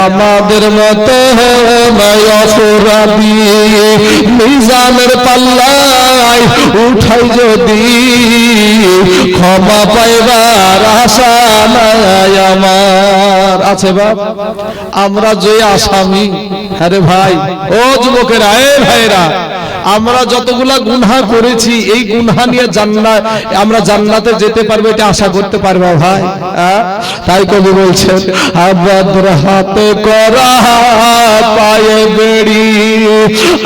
আমাদের মতো নয় অপরাধী মিজানের পাল্লায় উঠাই যদি ক্ষমা পাইবার আশা নাই আমার। আছে বাপ, আমরা যে আসামি। আরে ভাই ও যুবকেরা, এ ভাইরা, আমরা যতগুলা গুনাহ করেছি এই গুনাহ নিয়ে আমরা জান্নাতে যেতে পারবো এটা আশা করতে পারবো ভাই? তাই কবি বলছেন আবাদের হাতে করা পায়ে বেড়ি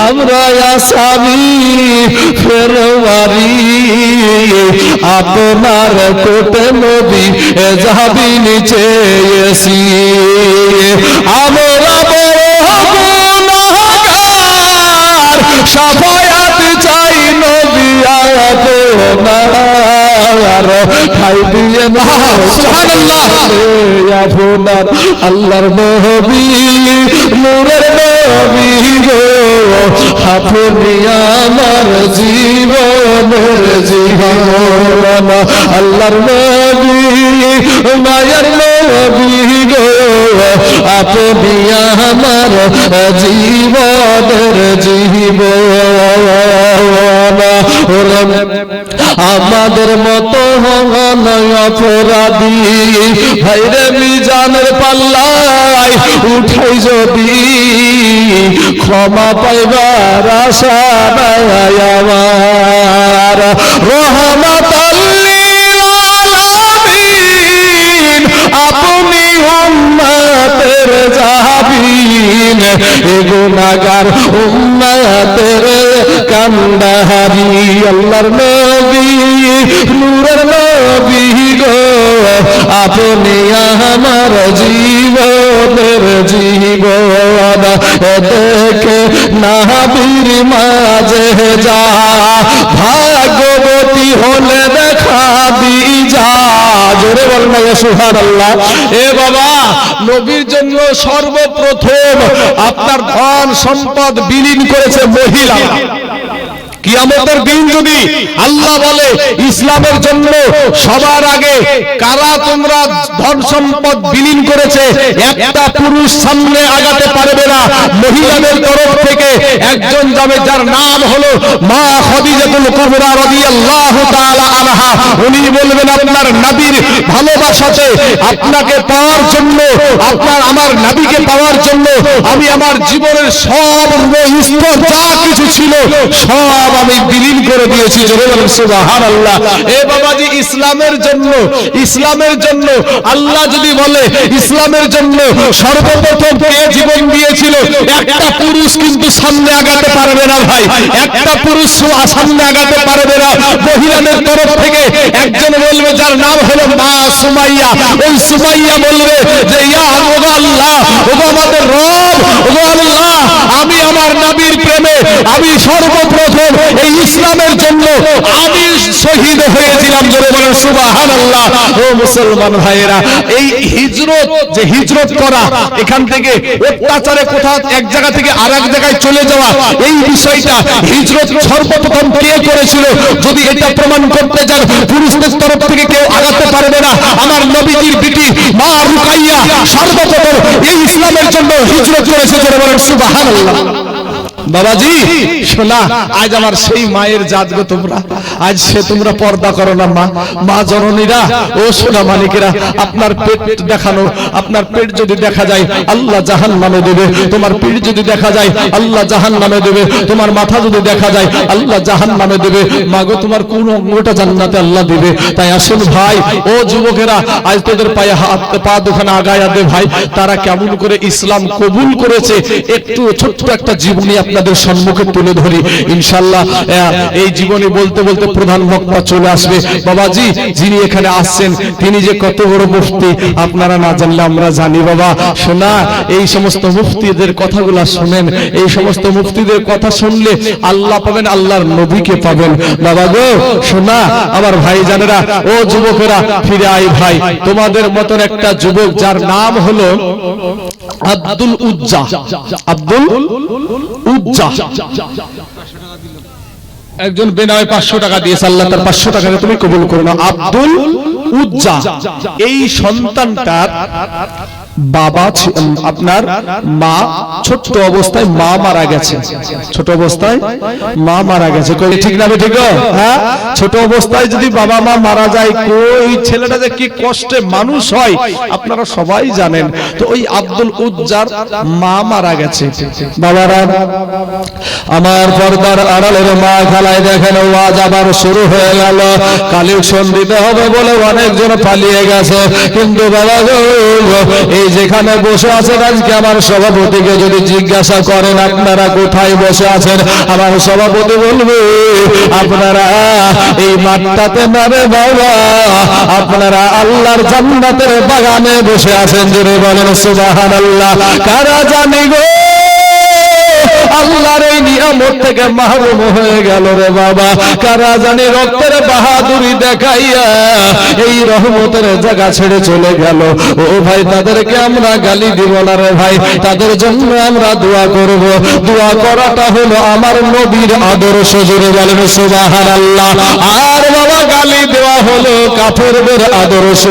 আমরা আসামি ফেরওয়ারি আপনার কোটে নবী যাবি নিচে এসি আমরা সাফায়াত চাই নবী আপনার ঠাই দিয়ে না সুবহানাল্লাহ আপনার আল্লাহর নবী নূরের নবী গো আপনি আমার জীবনের জীবন আল্লাহর নবী মায়ের নবী গো আপনি আমার জীবনের জীবন। আমাদের মতো নয় অপরাধী ভাইরে মিজানের পাল্লায় উঠাই যদি ক্ষমা পাইবার আশা নাই আমার। রহমাতাল লিল আলামিন আপনি উম্মতের জাবিন এ গুনাহগার উম্মতের কান্ডারি আল্লাহর নবী নূরের নবী গো আপনি আমার জীবনের জীবন দেখে নাবির মাঝে যা ভাগবতী হলে দেখা দিযা। জোরে বলেন না সুবহানাল্লাহ। এ বাবা, নবীর জন্য সর্বপ্রথম আপনার ধন সম্পদ বিলীন করেছে মহিলা। কিয়ামতের দিন যদি আল্লাহ বলে ইসলামের জন্য সবার আগে কারা তোমরা ধন সম্পদ বিলীন করেছে, একটা পুরুষ সামনে আগাতে পারবে না। মহিলাদের তরফ থেকে একজন যাবে যার নাম হলো মা খাদিজাতুল কুবরা রাদিয়াল্লাহু তাআলা আনহা। উনি বলবেন আপনার নবীর ভালোবাসাতে আপনাকে পাওয়ার জন্য, আপনার আমার নবীকে পাওয়ার জন্য আমি আমার জীবনের সব স্তর যা কিছু ছিল সব আমি বিলীন করে দিয়েছি। সুবহানাল্লাহ। এ বাবাজি, ইসলামের জন্য, ইসলামের জন্য আল্লাহ যদি বলে ইসলামের জন্য সর্বপ্রথম কে জীবন দিয়েছিল, একটা পুরুষ কিন্তু সামনে আগাতে পারবে না ভাই, একটা পুরুষ সামনে আগাতে পারবে না। মহিলাদের তরফ থেকে একজন বলবে যার নাম হলো মা সুমাইয়া। ওই সুমাইয়া বলবে যে ইয়া আল্লাহ, ওগো আমাদের রব, ওগো আল্লাহ, আমি আমার নবীর প্রেমে আমি সর্বপ্রথম এই ইসলামের জন্য আমি শহীদ হয়েছিলাম। জোরে বলেন সুবহানাল্লাহ। ও মুসলমান ভাইয়েরা, এই হিজরত, যে হিজরত করা, এখান থেকে অত্যাচারে কোথাও এক জায়গা থেকে আরেক জায়গায় চলে যাওয়া, এই বিষয়টা হিজরত সর্বপ্রথম কে করেছিল যদি এটা প্রমাণ করতে যান, পুরুষদের তরফ থেকে কেউ আগাতে পারবে না। আমার নবীজির বিটি মা রুকাইয়া সর্বপ্রথম এই ইসলামের জন্য হিজরত করেছে। জোরে বলেন সুবহানাল্লাহ। বাবাজি শোনা, আজ আমার সেই মায়ের জাত গো তোমরা, আজ সে তোমরা পর্দা করো না। মা জননীরা ও সোনা মানিকেরা, আপনার পেট দেখানো, আপনার পেট যদি দেখা যায় আল্লাহ জাহান্নামে দেবে। তোমার পিঠ যদি দেখা যায় আল্লাহ জাহান্নামে দেবে। তোমার মাথা যদি দেখা যায় আল্লাহ জাহান্নামে দেবে। মা গো, তোমার কোন অঙ্গটা জান্নাতে আল্লাহ দেবে। তাই আসুন ভাই ও যুবকেরা, আজ তোদের পায়ে হাত পা দুখানা আগায়া দে ভাই, তারা কেমন করে ইসলাম কবুল করেছে একটু ছোট্ট একটা জীবনী আপনাদের সম্মুখে তুলে ধরি ইনশাআল্লাহ। এই জীবনী বলতে বলতে প্রধান বক্তা চলে আসবে। বাবাজি যিনি এখানে আসছেন তিনি যে কত বড় মুফতি আপনারা না জানলে আমরা জানি। বাবা শোনা, এই সমস্ত মুফতিদের কথাগুলো শুনেন, এই সমস্ত মুফতিদের কথা শুনলে আল্লাহ পাবেন, আল্লাহর নবীকে পাবেন। বাবা গো শোনা, আমার ভাই জানেরা, ও যুবকেরা ফিরে আই ভাই, তোমাদের মতন একটা যুবক যার নাম হলো আব্দুল উজ্জা। আব্দুল উজ্জা একজন বেনামে 500 টাকা দিয়েছে, আল্লাহ তার 500 টাকাকে তুমি কবুল করো না। আব্দুল উজ্জা এই সন্তানটার বাবা আপনার মা ছোট্ট অবস্থায় মা মারা গেছে, ছোট অবস্থায় মা মারা গেছে, ঠিক না ঠিক? হ্যাঁ, ছোট অবস্থায় যদি বাবা মা মারা যায় ওই ছেলেটা যে কি কষ্টে মানুষ হয় আপনারা সবাই জানেন। তো ওই আব্দুল উজ্জার মা মারা গেছে। বাবারা আমার পর্দার আড়ালের মা খালায় দেখেন ওয়াজ আবার শুরু হয়ে গেল, কালেকশন দিতে হবে বলে অনেকজন পালিয়ে গেছে। কিন্তু বাবা গো, এই যেখানে বসে আছেন আজকে আমার সভাপতিকে যদি জিজ্ঞাসা করেন আপনারা কোথায় বসে আছেন, আমার সভাপতি বলবে আপনারা এই মাঠটাতে না রে বাবা, আপনারা আল্লাহর জান্নাতের বাগানে বসে আছেন। জোরে বলেন সুবহানাল্লাহ। কারা জানি গো আল্লাহর এই নিয়ামত থেকে মাহরুম হয়ে গেল রে বাবা, কারা জানি রক্তের বাহাদুরি দেখাইয়া এই রহমতের জায়গা ছেড়ে চলে গেল। ও ভাই, তাদেরকে আমরা গালি দিব না রে ভাই, তাদের জন্য আমরা দোয়া করব। দোয়া করাটা হলো আমার নবীর আদর্শ। জোরে বলেন সুবহানাল্লাহ। আর বাবা, গালি দেওয়া হলো কাফেরদের আদর্শ।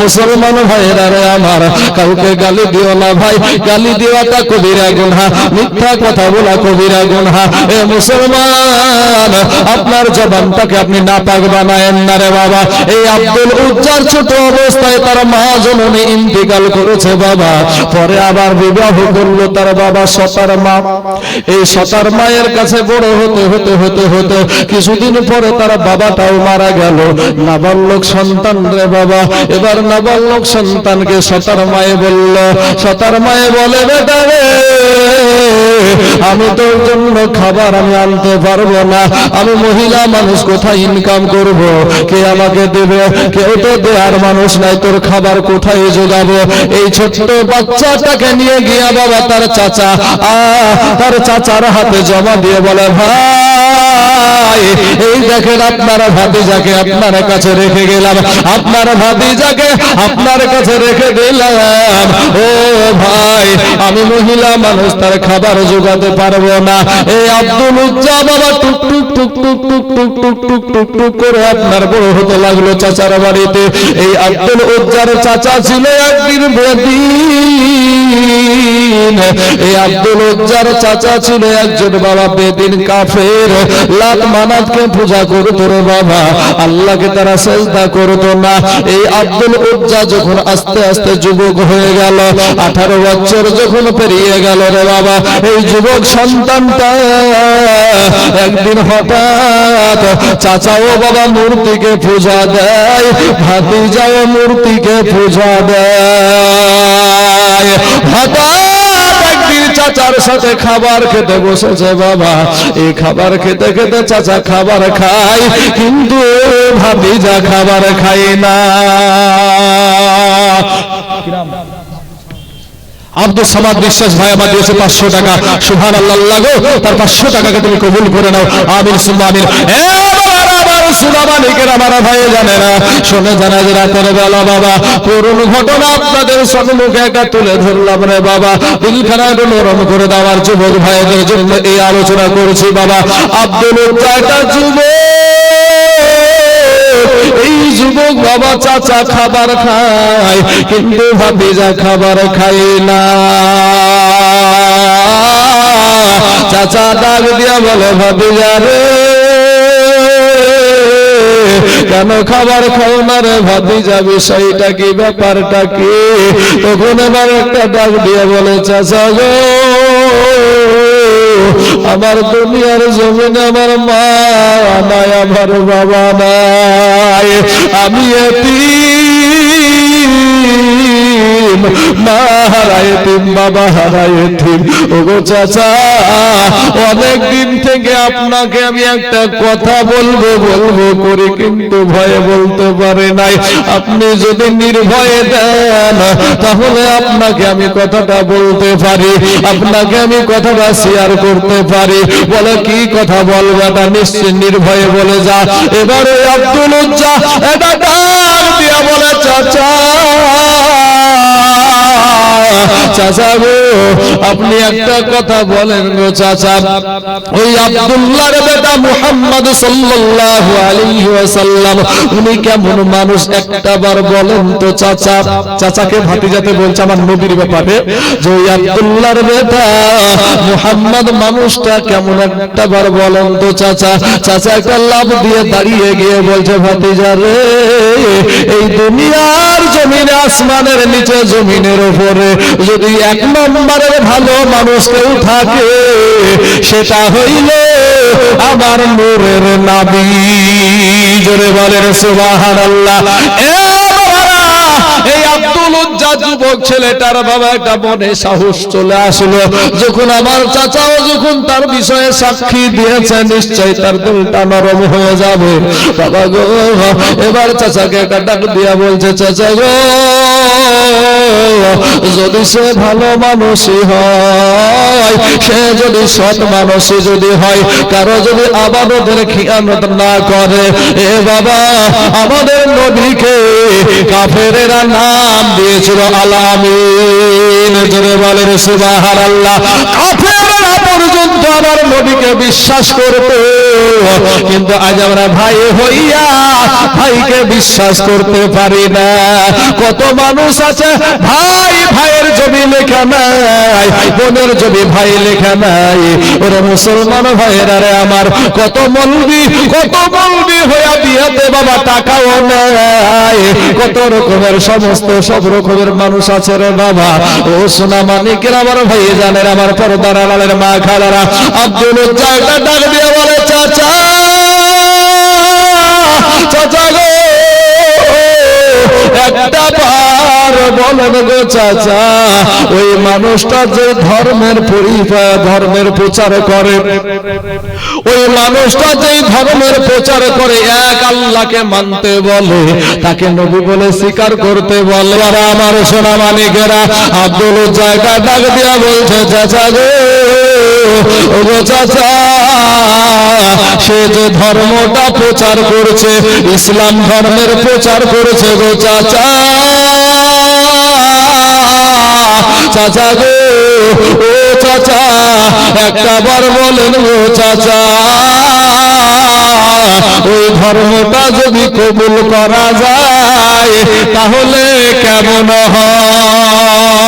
মুসলমান ভাইরা রে আমার, কাউকে গালি দিও না ভাই, গালি দেওয়াটা কবিরা গুনাহ, মিথ্যা কথা বলা কবিরা গুনাহ। এ মুসলমান, আপনার জবানটাকে আপনি নাপাক বানায়েন না রে বাবা। এই আব্দুল উজ্জার ছোট অবস্থায় তার মা জননী ইন্তেকাল করেছে বাবা, পরে আবার বিবাহ করলো তার বাবা সতার মা। এই সতার মায়ের কাছে বড় হতে হতে হতে হতে কিছুদিন পরে তার বাবাটাও মারা গেল। নাবালক সন্তান রে বাবা, এবার নাবালক সন্তানকে সতার মায়ে বলল, সতার মায়ে বলে বেটা রে, আমি তোর জন্য খাবার আমি আনতে পারবো না, আমি মহিলা মানুষ কোথায় ইনকাম করব, কে আমাকে দেবে, কেউ তো দেওয়ার মানুষ নাই, তোর খাবার কোথায় জোগাবো। এই ছোট্ট বাচ্চাটাকে নিয়ে গিয়া বাবা তার চাচা তার চাচার হাতে জমা দিয়ে বলে, ভাই এই দেখেন আপনার ভাতিজাকে আপনার কাছে রেখে গেলাম, আপনার ভাতিজাকে আপনার কাছে রেখে দিলাম। ও ভাই, আমি মহিলা মানুষ, তার খাবার জোগাতে পারবো না। এই আব্দুল উজ্জা বাবা টুক টুক টুক টুক টুক টুক টুক টুক টুক টুক করে আপনার বড় হতে লাগলো চাচার বাড়িতে। এই আব্দুল উজ্জার চাচা ছিল একদিন বেদিন। এই আব্দুল উজ্জার চাচা ছিল একজন বাবা বেদিন কাফের, লাত মানাতকে পূজা করতো রে বাবা, আল্লাহকে তারা সেজদা করতো না। এই আব্দুল উজ্জা যখন আস্তে আস্তে যুবক হয়ে গেল, 18 বছর যখন পেরিয়ে গেল রে বাবা, এই যুবক সন্তানটা একদিন হঠাৎ চাচাও বাবা মূর্তিকে পূজা দেয়, ভাতিজাও মূর্তিকে পূজা দেয়। হঠাৎ একদিন চাচার সাথে খাবার খেতে বসেছে বাবা, এই খাবার খেতে খেতে চাচা খাবার খায় কিন্তু ভাতিজা খাবার খায় না। আব্দুল সামাদ বিশ্বাস ভাই আমার দিয়েছে 500 টাকা। সুবহানাল্লাহ, গো তার 500 টাকাকে তুমি কবুল করে নাও, আমিন সুম্মা আমিন। আমার ভাই জানে না, শুনে জানা যে রাতের বেলা বাবা করুণ ঘটনা আপনাদের সম্মুখে একটা তুলে ধরলাম রে বাবা, দিলখানা নরম করে দেওয়ার যুবক ভাইদের জন্য এই আলোচনা করছি বাবা। আব্দুল উজ্জা একটা যুবক, এই যুবক বাবা চাচা খাবার খায় কিন্তু ভাতিজা খাবার খায় না। চাচা ডাক দিয়া বলে, ভাতিজা রে কেন খাবার খাও না রে ভাতিজা, বিষয়টা কি, ব্যাপারটা কি? তখন এবার একটা ডাক দিয়ে বলে, চাচা গো আমার দুনিয়ার জমিনে আমার মা নাই, আমার বাবা নাই, আমি এতিম, মা হারায় এতিম, বাবা হারায় এতিম। ওগো চাচা, অনেক দিন থেকে আপনাকে আমি একটা কথা বলবো বলবো করে কিন্তু ভয়ে বলতে পারে নাই, আপনি যদি নির্ভয়ে দেন তাহলে আপনাকে আমি কথাটা বলতে পারি, আপনাকে আমি কথাটা শেয়ার করতে পারি। বলে কি কথা বলবো, এটা নিশ্চিত নির্ভয়ে বলে যা। এবারে আব্দুল উজ্জা এটা ডাক দিয়া বলে, চাচা চাচা গো আপনি একটা কথা বলেন গো চাচা, ওই আব্দুল্লাহর বেটা মুহাম্মদ সাল্লাল্লাহু আলাইহি ওয়াসাল্লাম উনি কেমন মানুষ একটা বার বলেন তো চাচা। চাচাকে ভাতিজাতে বলছে আমার নবীর ব্যাপারে যে ওই আব্দুল্লাহর বেটা মুহাম্মদ মানুষটা কেমন একটা বার বলেন তো চাচা। চাচা একটা লাভ দিয়ে দাঁড়িয়ে গিয়ে বলছে ভাতিজা রে, এই দুনিয়ার জমিনে আসমানের নিচে জমিনের উপরে যদি এক নম্বরের ভালো মানুষ কেউ থাকে সেটা হইল আমার নূরের নবী। জোরে বলেন সুবহানাল্লাহ। এই আব্দুল উজ্জা যুবক ছেলেটার বাবা একটা মনে সাহস চলে আসলো, যখন আমার চাচাও যখন তার বিষয়ে সাক্ষী দিয়েছে নিশ্চয় তার দিলটা নরম হয়ে যাবে। বাবা গো এবার চাচাকে একটা ডাক দিয়া বলছে চাচা গো যদি সে ভালো মানুষই হয়, সে যদি সৎ মানুষই যদি হয়, কারো যদি আমাদের খিয়ানত না করে, এ বাবা আমাদের নবীকে কাফেরেরা নাম দিয়েছিল আল-আমিন। জোরে বলেন সুবহানাল্লাহ। কাফেররা পর্যন্ত আমার নবীকে বিশ্বাস করত, কিন্তু আজ আমরা ভাই হইয়া ভাইকে বিশ্বাস করতে পারি না। কত মানুষ আছে ভাই ভাইয়ের জমি লেখা নাই, বোনের জমি ভাই লেখা নাই। ওরে মুসলমান ভাইয়েরা রে আমার, কত মৌলবি হইয়া বিয়াতে বাবা টাকাও নাই, কত রকমের সমস্ত সব রকমের মানুষ আছে রে বাবা। ও সোনা মানিকের আমার ভাই জানেন আমার পর্দার আড়ালের মা খালারা, আব্দুল উজ্জাটা ডাক দিয়ে বলে চাচা চাচা গো একটা বার বলেন গো চাচা, ওই মানুষটা যে ধর্মের পরিচয় ধর্মের প্রচার করে, ওই মানুষটা যে ধর্মের প্রচার করে এক আল্লাহকে মানতে বলে, তাকে নবী বলে স্বীকার করতে বলে। আর আমার সোনা মানিকেরা আব্দুল জায়গা ডাক দিয়া বলছে চাচা গো ও চাচা, সে যে ধর্মটা প্রচার করছে ইসলাম ধর্মের প্রচার করেছে গো চাচা। চাচা গো ও চাচা একটা বার বলেন গো চাচা, ওই ধর্মটা যদি কবুল করা যায় তাহলে কেমন হয়?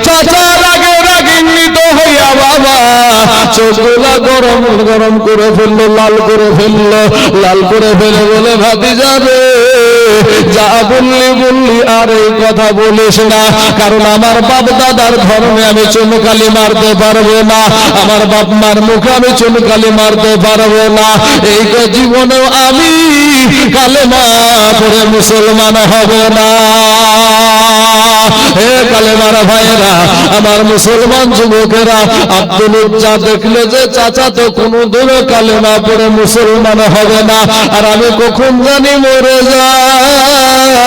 চাচা রাগে রাগিন্বিত হইয়া বাবা চোখগুলা গরম গরম করে ফেললো, লাল করে ফেললো, লাল করে ফেলে বলে ভাতিজা রে যা বললি আর এই কথা বলিস না, কারণ আমার বাপ দাদার ধর্মে আমি চুনকালি মারতে পারবো না, আমার বাপ মার মুখে আমি চুনকালি মারতে পারবো না, এই জীবনেও আমি কালেমা পড়ে মুসলমান হব না। হে কালেমার ভাইয়েরা আমার মুসলমান যুবকেরা, আব্দুল উজ্জা দেখলে যে চাচা তো কোনোদিন কালেমা পড়ে মুসলমান হবে না, আর আমি কখন জানি মরে যাই,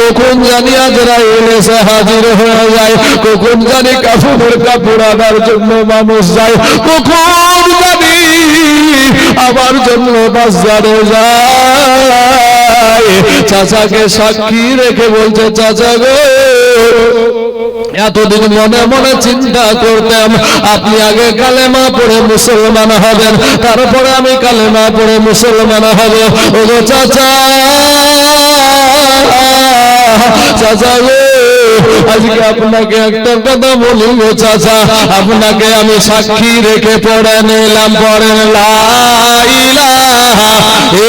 কখন জানি আজরাইল এসে হাজির হয়ে যায়, কখন জানি কাফনের কাপড় আনার জন্য মানুষ যায়, কখন জানি আমার জন্য বাজারে যায়। চাচাকে সাক্ষী রেখে বলছে চাচা গো এতদিন মনে মনে চিন্তা করতাম আপনি আগে কালেমা পড়ে মুসলমান হবেন, তারপরে আমি কালেমা পড়ে মুসলমান হব। ওগো চাচা চাচা গো আজকে আপনাকে একটা কথা বলি গো চাচা, আপনাকে আমি সাক্ষী রেখে পড়ে নিলাম, পড়েন লা ইলাহা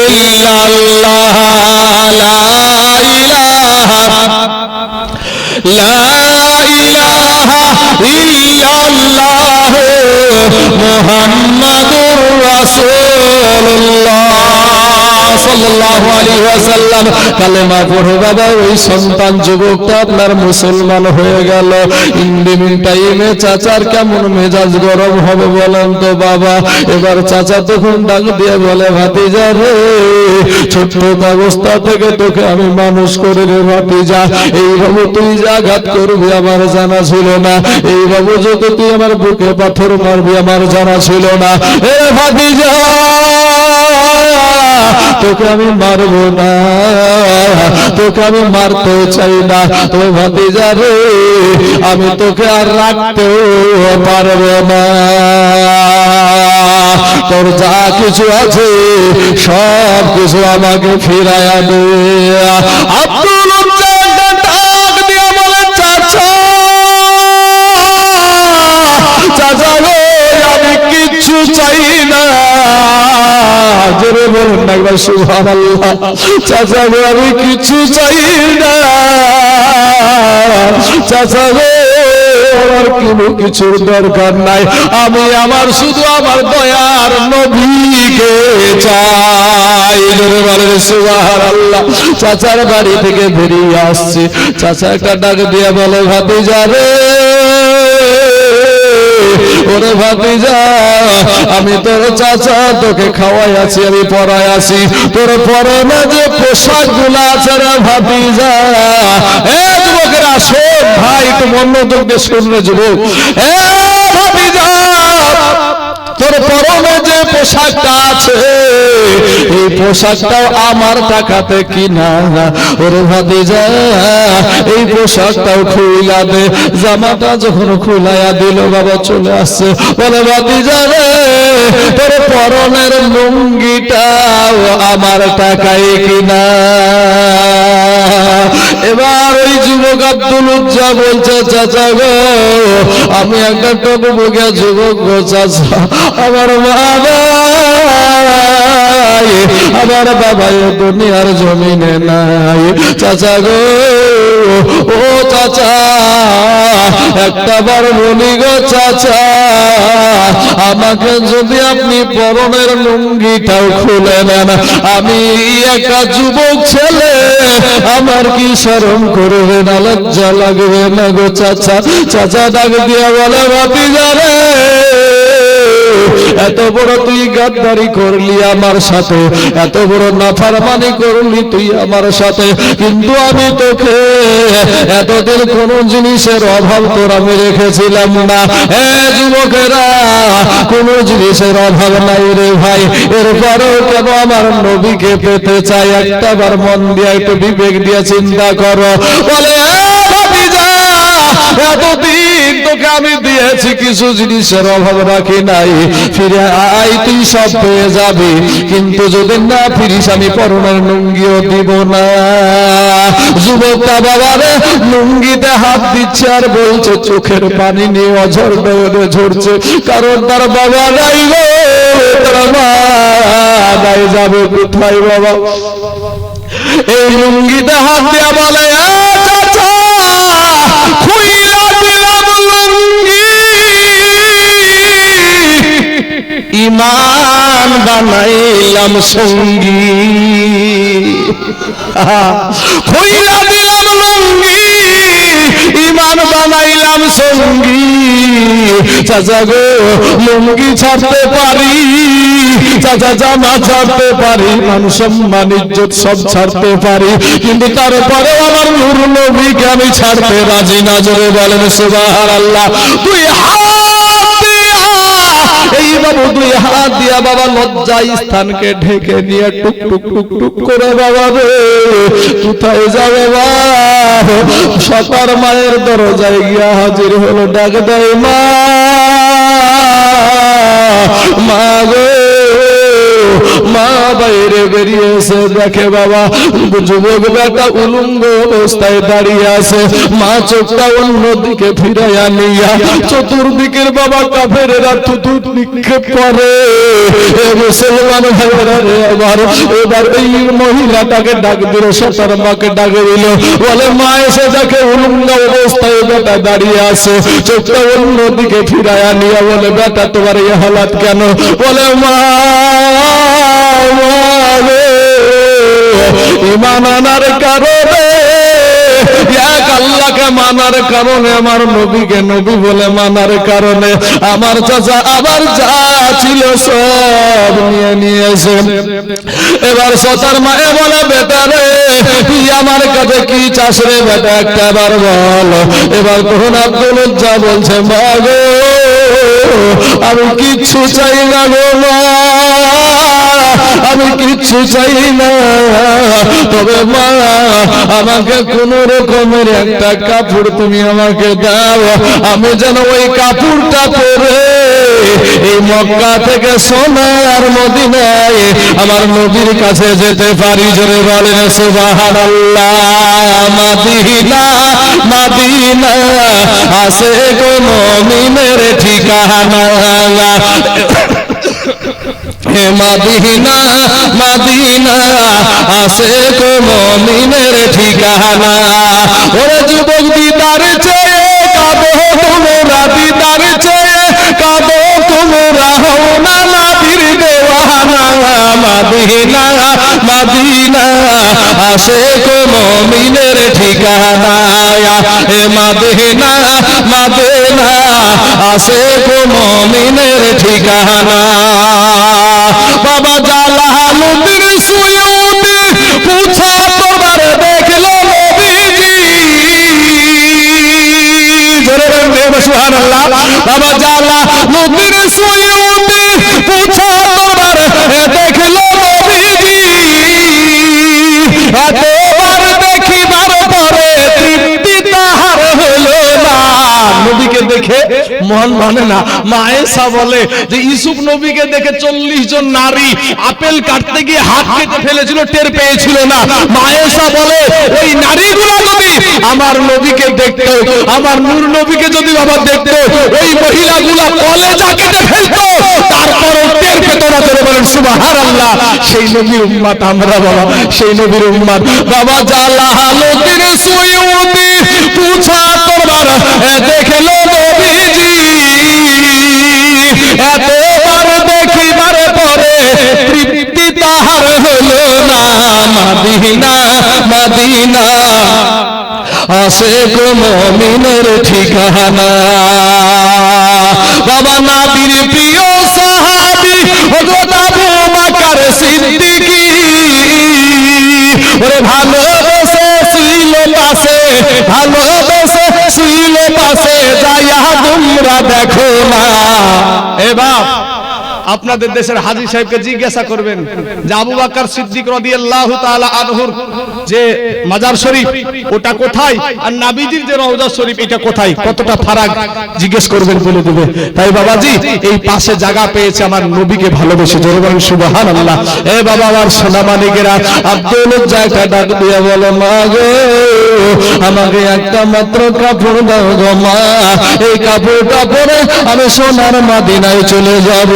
ইল্লাল্লাহ লা ইলাহা লা ইলাহা ইল্লাল্লাহ মুহাম্মাদুর রাসূলুল্লাহ সাল্লাল্লাহু আলাইহি ওয়াসাল্লাম। কালেমা পড়ে বাবা ওই সন্তান যুবকটা আপনার মুসলমান হয়ে গেল। ইন্ডিমিন টাইমে চাচার কেমন মেজাজ গরম হবে বলেন তো বাবা। এবার চাচা তখন ডাক দিয়ে বলে ভাতিজা রে ছোট্ট অবস্থা থেকে তোকে আমি মানুষ করে রে ভাতিজা, এইভাবে তুই যে আঘাত করবি আমার জানা ছিল না, এইভাবে যদি তুই আমার বুকে পাথর মারবি আমার জানা ছিল না। এ ভাতিজা তোকে আমি মারবো না, তোকে আমি মারতে চাই না, তবে ভাতিজা রে আমি তোকে আর রাখতেও পারবো না, তোর যা কিছু আছে সব কিছু আমাকে ফিরাইয়া দে। আব্দুল ডাক দিয়া বলে চাচা, চাচা গো আমি কিচ্ছু চাই না। জোরে বলুন না একবার সুবহানাল্লাহ। চাচা গো আমি কিচ্ছু চাই না, চাচা গো আমার কোনো কিছুর দরকার নাই, আমি আমার শুধু আমার দয়ার নবীকে চাই। জোরে বলেন সুবহানাল্লাহ। চাচার বাড়ি থেকে বেরিয়ে আসছে, চাচা একটা ডাক দিয়ে বলে ভাতিজা রে, ওরে ভাতিজা আমি তোর চাচা, তোকে খাওয়াই আছি, আমি পরাই আছি, তোর পরনে যে পোশাক গুলা আছে রে ভাতিজা, এ যুবকেরা শোন ভাই, একটু মনোযোগ দিয়ে শুনলে যুবক, এ ভাতিজা তোর পরনে যে পোশাকটা আছে এই পোশাকটাও আমার টাকাতে কিনা, ওরে ভাতিজা এই পোশাকটাও খুইলা দে। জামাটা যখন খুলাইয়া দিল বাবা চলে আসছে, বলে ভাতিজা রে তোর পরনের লুঙ্গিটাও আমার টাকায় কিনা। এবার ওই যুবক আব্দুল উজ্জা বলছে চাচা গো আমি একটা টকবগিয়া যুবক গো চাচা, আমার বাবা আমার বাবা এ দুনিয়ার জমিনে নাই, চাচা গো ও চাচা একটা বার বলি গো চাচা, আমাকে যদি আপনি পরনের লুঙ্গিটাও খুলে নেন, আমি একটা যুবক ছেলে, আমার কি শরম করবে না, লজ্জা লাগবে না গো চাচা। চাচা ডাক দিয়া বলে ভাতিজা রে এত বড় তুই গাদ্দারি করলি আমার সাথে, এত বড় নাফরমানি করলি তুই আমার সাথে, কিন্তু আমি তোকে এতদিন কোন জিনিসের অভাব তোর আমি রেখেছিলাম না। হে যুবকেরা কোন জিনিসের অভাব নাই রে ভাই, এরপরেও কেন আমার নবীকে পেতে চাই, একটা বার মন দিয়ে একটু বিবেক দিয়ে চিন্তা করো। বলে এতদিন তোকে আমি দিয়েছি, কিছু জিনিসের অভাব রাখি নাই, ফিরে আয় তুই সব পেয়ে যাবি, কিন্তু যদি না ফিরিস আমি পরনের লুঙ্গিও দিব না। যুবকটা বাবারে লুঙ্গিতে হাত দিচ্ছে আর বলছে চোখের পানি নিয়ে অঝর দৌড়ে ঝরছে, কারণ তার বাবা নাই গো, তার মা নাই, যাবে কোথায় বাবা। এই লুঙ্গিতে হাত দিয়া বলে চাচা খুইলা দিলাম লুঙ্গি, ইমান বানাইলাম সঙ্গী, খুইলা দিলাম লুঙ্গি ইমান বানাইলাম সঙ্গী। চাচা গো লুঙ্গি ছাড়তে পারি, চাচা জামা ছাড়তে পারি, মান সম্মান ইজ্জত সব ছাড়তে পারি, কিন্তু তারপরে আমার নূর নবীকে আমি ছাড়তে রাজি না। জোরে বলেন সুবহানাল্লাহ। তুই এই বাবু দুই হাত দিয়া বাবা লজ্জা স্থানকে ঢেকে নিয়ে টুক টুক টুক টুক করে বাবা রে কোথায় যাবে বাবা, সকার মায়ের দরজায় গিয়া হাজির হলো, ডাক দেয় মা, মা গো, মা বাইরে বেরিয়েছে, দেখে বাবা যুবক বেটা উলঙ্গ অবস্থায় দাঁড়িয়ে আছে, মা চোখটা অন্যদিকে ফিরাইয়া নিয়া চতুর্দিকের বাবা কাফেরেরা থুথু নিক্ষেপ করে। মুসলমান ভাইরা রে আবার এবার এই মহিলাটাকে ডাক দিল, সতার মাকে ডাক দিল, বলে মা এসে দেখে উলঙ্গ অবস্থায় বেটা দাঁড়িয়ে আছে, চোখটা অন্যদিকে ফিরাইয়া নিয়া বলে বেটা তোমার এই হালাত কেন? বলে মা ঈমান আনার কারণে, এক আল্লাহকে মানার কারণে, আমার নবীকে নবী বলে মানার কারণে আমার চাচা আবার যা ছিল সব নিয়ে নিয়েছে। এবার সতার মায়ে বলে বেটা রে তুই আমার কাছে কি চাস রে বেটা, একটা বার বল। এবার তখন আব্দুল উজ্জা বলছে মা গো আমি কিচ্ছু চাই না গো মা, আমি কিচ্ছু চাই না, তবে মা আমাকে কোন রকমের একটা কাপড় তুমি আমাকে দাও, আমি যেন ওই কাপড়টা পরে এই মক্কা থেকে সোনার মদিনায় আমার নবীর কাছে যেতে পারি। জোরে বলেন সুবহানাল্লাহ। মদিনা মদিনা আছে গো মুমিনের ঠিকানা, হে মদিনা মদিনা আছে গো মুমিনের ঠিকানা। ওরে যুবক দিদার চেয়ে কাঁদো তোমরা, দিদার চেয়ে কাঁদো তোমরা, হও না নবীর দেওয়ানা। মদিনা মদিনা আছে গো মুমিনের ঠিকানা, হে মদিনা মদিনা আছে গো মুমিনের ঠিকানা। বাবা জালালউদ্দিন সুয়ুতি পুছা তোমার দেখলো নবীজি, জোরে বলেন সুবহানাল্লাহ। বাবা জালালউদ্দিন সুয়ুতি পুছা তোমার দেখলো নবীজি, এতবার দেখিবার পরে তৃপ্তি তাহার হলো না। নবীকে দেখে মন মানে না। মা আয়েশা বলে যে ইউসুফ নবীকে দেখে 40 জন নারী আপেল কাটতে গিয়ে হাত কেটে ফেলেছিল, টের পেয়েছিল না। মা আয়েশা বলে ওই নারীগুলো যদি আমার নবীকে দেখতো, আমার নূর নবীকে যদি বাবা দেখতো, ওই মহিলাগুলো কলেজা কেটে ফেলতো, তারপরও টের পেত না। জোরে বলেন সুবহানাল্লাহ। সেই নবীর উম্মত আমরা বাবা, সেই নবীর উম্মত। বাবা জালালউদ্দিন সুয়ুতি পুছা তোমার দেখলো নবীজি, এতবার দেখিবার পরে তৃপ্তি তাহার হলো না। মদিনা মদিনা আছে গো মুমিনের ঠিকানা। বাবা নবীর প্রিয় সাহাবী হযরত আবু বকর সিদ্দিকী, ওরে ভালোবেসে ছিল পাশে, ভালোবেসে ছিল পাশে, যাইয়া তোমরা দেখো না। এ বাপ, আপনাদের দেশের হাজী সাহেবকে জিজ্ঞাসা করবেন যে আবু বকর সিদ্দিক রাদিয়াল্লাহু তাআলা আনহুর যে মাজার শরীফ ওটা কোথায়, আর নবীজির যে রওজা শরীফ এটা কোথায়, কতটা ফারাক জিজ্ঞেস করবেন, বলে দেবে। তাই বাবাজি এই পাশে জায়গা পেয়েছে আমার নবীকে ভালোবেসে। জোরে বলেন সুবহানাল্লাহ। এ বাবা আমার সোনা মানিকেরা, আব্দুল জায়গা ডাক দিয়ে বলো মা গো আমাকে একটা মাত্র কাপড় দাও গো মা, এই কাপড়টা পরে আমি সোনার মদিনায় চলে যাব।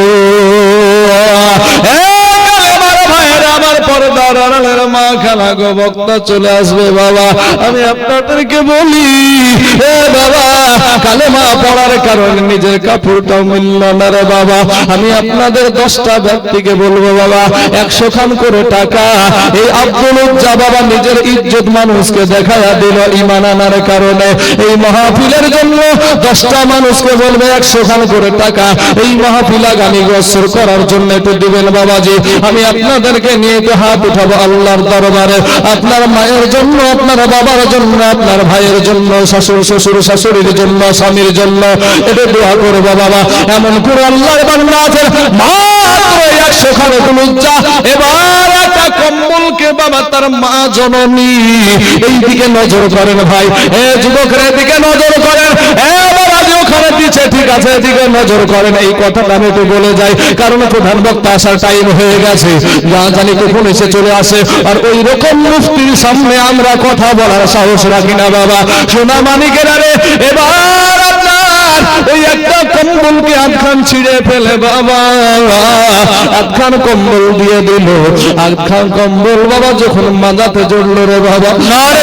আমার পর্দার আড়ালের মা খালা গো বক্তা চলে আসবে বাবা, আমি আপনাদেরকে বলি এ বাবা কালেমা পড়ার কারণে নিজের কাপড়টাও মিলল না রে বাবা। আমি আপনাদের 10টা ব্যক্তিকে বলবো বাবা 100 খান করে টাকা এই আব্দুল উজ্জা বাবা নিজের ইজ্জত মানুষকে দেখায়া দিল ঈমান আনার কারণে। এই মাহফিলের জন্য 10টা মানুষকে বলবে 100 খান করে টাকা এই মাহফিল আগামী বছর করার জন্য একটু দিবেন বাবাজি। আমি আপনাদেরকে নিয়ে একটু হাত উঠাবো আল্লাহর দরবারে, আপনার মায়ের জন্য, আপনার বাবার জন্য, আপনার ভাইয়ের জন্য, শ্বশুর শ্বশুর শাশুড়ির জন্য, স্বামীর জন্য এটা দোয়া করবো বাবা। এমন করে আল্লাহর বান্দা আছে মাত্র 100 খান উজ্জা। এবার একটা কম্বলকে বাবা তার মা জননী এই দিকে নজর করেন ভাই, এ যুবকরা এদিকে নজর করেন, এ বাবা যে ওখানে দিচ্ছে ঠিক আছে এদিকে নজর করেন। এই কথাটা আমি তো বলে যাই কারণ প্রধান বক্তা আসার টাইম হয়ে গেছে, না জানি কখন এসে চলে আসে, আর ওই রকম মুফতির সামনে আমরা কথা বলার সাহস রাখি না বাবা। সোনা মানিকেরা রে, এবার আপনার ওই একটা কম্বলকে আধখান ছিঁড়ে ফেলে বাবা, আধখান কম্বল দিয়ে দিল, আধখান কম্বল বাবা যখন মাজাতে জড়লো রে বাবা, না রে